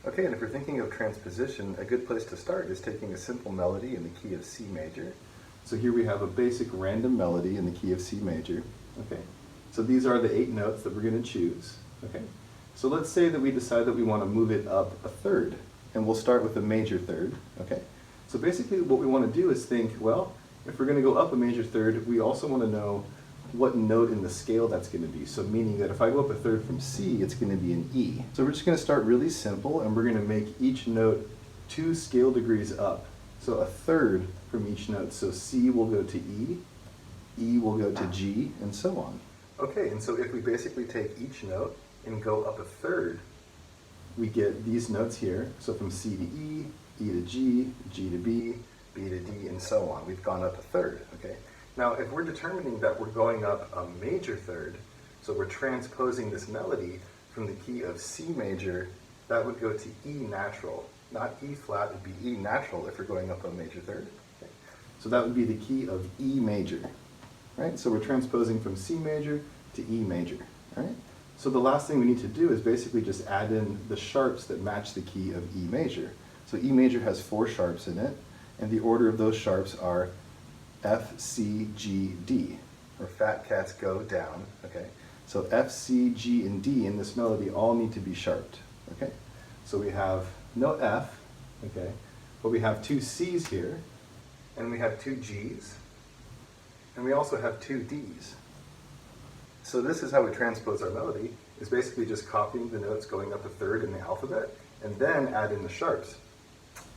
Okay, and if you're thinking of transposition, a good place to start is taking a simple melody in the key of C major. So here we have a basic random melody in the key of C major. Okay, so these are the 8 notes that we're going to choose. Okay, so let's say that we decide that we want to move it up a third, and we'll start with a major third. Okay, so basically what we want to do is think, well, if we're going to go up a major third, we also want to know what note in the scale that's going to be. So meaning that if I go up a third from C, it's going to be an E. So we're just going to start really simple, and we're going to make each note 2 scale degrees up. So a third from each note. So C will go to E, E will go to G, and so on. Okay, and so if we basically take each note and go up a third, we get these notes here. So from C to E, E to G, G to B, B to D, and so on. We've gone up a third, okay? Now, if we're determining that we're going up a major third, so we're transposing this melody from the key of C major, that would go to E natural. Not E flat, it would be E natural if we're going up a major third. Okay. So that would be the key of E major, right? So we're transposing from C major to E major, right? So the last thing we need to do is basically just add in the sharps that match the key of E major. So E major has 4 sharps in it, and the order of those sharps are F, C, G, D, or fat cats go down, okay? So F, C, G, and D in this melody all need to be sharped, okay? So we have no F, okay, but we have 2 C's here, and we have 2 G's, and we also have 2 D's. So this is how we transpose our melody, is basically just copying the notes going up a third in the alphabet, and then add in the sharps.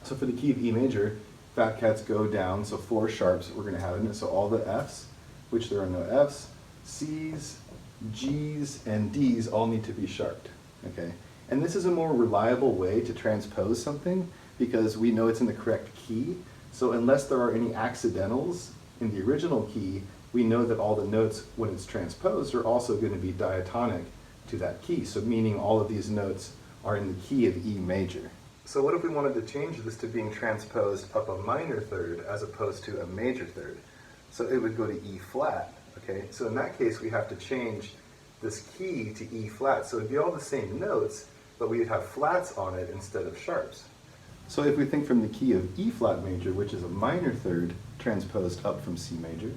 So for the key of E major, fat cats go down, so 4 sharps we're going to have in it. So all the F's, which there are no F's, C's, G's, and D's all need to be sharped. Okay? And this is a more reliable way to transpose something because we know it's in the correct key. So unless there are any accidentals in the original key, we know that all the notes, when it's transposed, are also going to be diatonic to that key. So meaning all of these notes are in the key of E major. So what if we wanted to change this to being transposed up a minor third as opposed to a major third? So it would go to E flat, okay? So in that case, we have to change this key to E flat. So it'd be all the same notes, but we'd have flats on it instead of sharps. So if we think from the key of E flat major, which is a minor third transposed up from C major,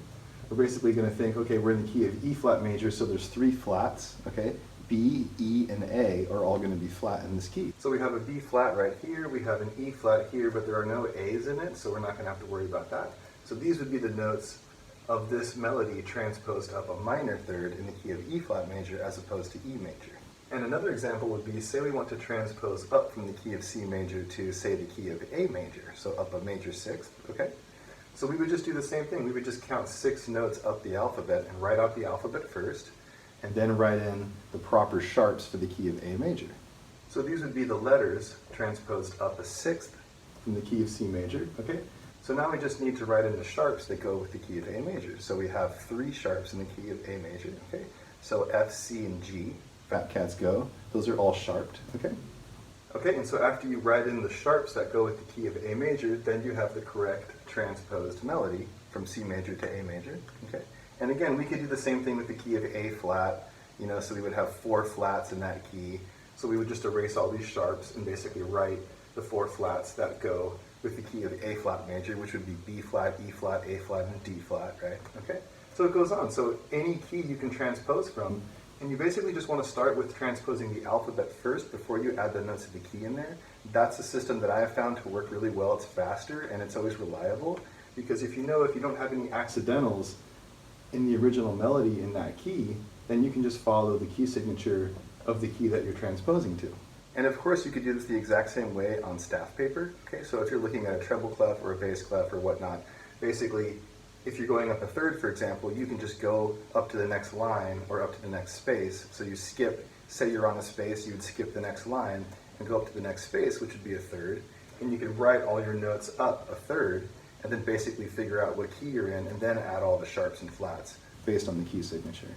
we're basically going to think, okay, we're in the key of E flat major, so there's 3 flats, okay? B, E, and A are all going to be flat in this key. So we have a B flat right here, we have an E flat here, but there are no A's in it, so we're not going to have to worry about that. So these would be the notes of this melody transposed up a minor third in the key of E flat major as opposed to E major. And another example would be, say we want to transpose up from the key of C major to, say, the key of A major, so up a major 6th, okay? So we would just do the same thing. We would just count 6 notes up the alphabet and write out the alphabet first, and then write in the proper sharps for the key of A major. So these would be the letters transposed up a 6th from the key of C major, okay? So now we just need to write in the sharps that go with the key of A major. So we have 3 sharps in the key of A major, okay? So F, C, and G, fat cats go, those are all sharped, okay? Okay, and so after you write in the sharps that go with the key of A major, then you have the correct transposed melody from C major to A major, okay? And again, we could do the same thing with the key of A flat, you know, so we would have 4 flats in that key. So we would just erase all these sharps and basically write the 4 flats that go with the key of A flat major, which would be B flat, E flat, A flat, and D flat, right? Okay? So it goes on. So any key you can transpose from, and you basically just want to start with transposing the alphabet first before you add the notes of the key in there. That's a system that I have found to work really well. It's faster and it's always reliable, because if you don't have any accidentals in the original melody in that key, then you can just follow the key signature of the key that you're transposing to. And of course you could do this the exact same way on staff paper, okay? So if you're looking at a treble clef or a bass clef or whatnot, basically if you're going up a third, for example, you can just go up to the next line or up to the next space. So you skip, say you're on a space, you would skip the next line and go up to the next space, which would be a third, and you could write all your notes up a third, and then basically figure out what key you're in, and then add all the sharps and flats based on the key signature.